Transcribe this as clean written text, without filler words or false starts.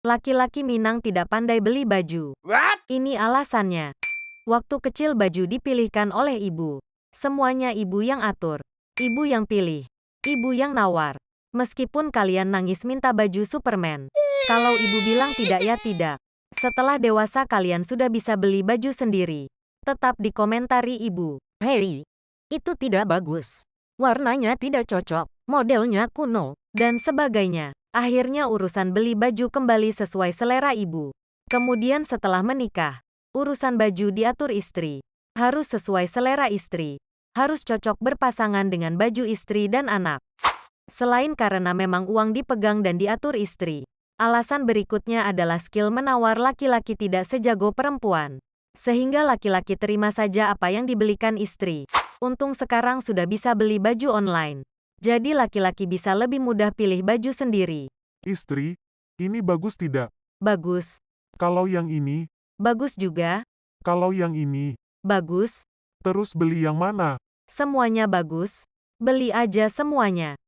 Laki-laki Minang tidak pandai beli baju. What? Ini alasannya. Waktu kecil baju dipilihkan oleh ibu. Semuanya ibu yang atur. Ibu yang pilih. Ibu yang nawar. Meskipun kalian nangis minta baju Superman. Kalau ibu bilang tidak ya tidak. Setelah dewasa kalian sudah bisa beli baju sendiri. Tetap dikomentari ibu. Hei, itu tidak bagus. Warnanya tidak cocok, modelnya kuno. Dan sebagainya. Akhirnya urusan beli baju kembali sesuai selera ibu. Kemudian setelah menikah, urusan baju diatur istri. Harus sesuai selera istri. Harus cocok berpasangan dengan baju istri dan anak. Selain karena memang uang dipegang dan diatur istri. Alasan berikutnya adalah skill menawar laki-laki tidak sejago perempuan. Sehingga laki-laki terima saja apa yang dibelikan istri. Untung sekarang sudah bisa beli baju online. Jadi laki-laki bisa lebih mudah pilih baju sendiri. Istri, ini bagus tidak? Bagus. Kalau yang ini, Bagus juga. kalau yang ini, Bagus. terus beli yang mana? Semuanya bagus. Beli aja semuanya.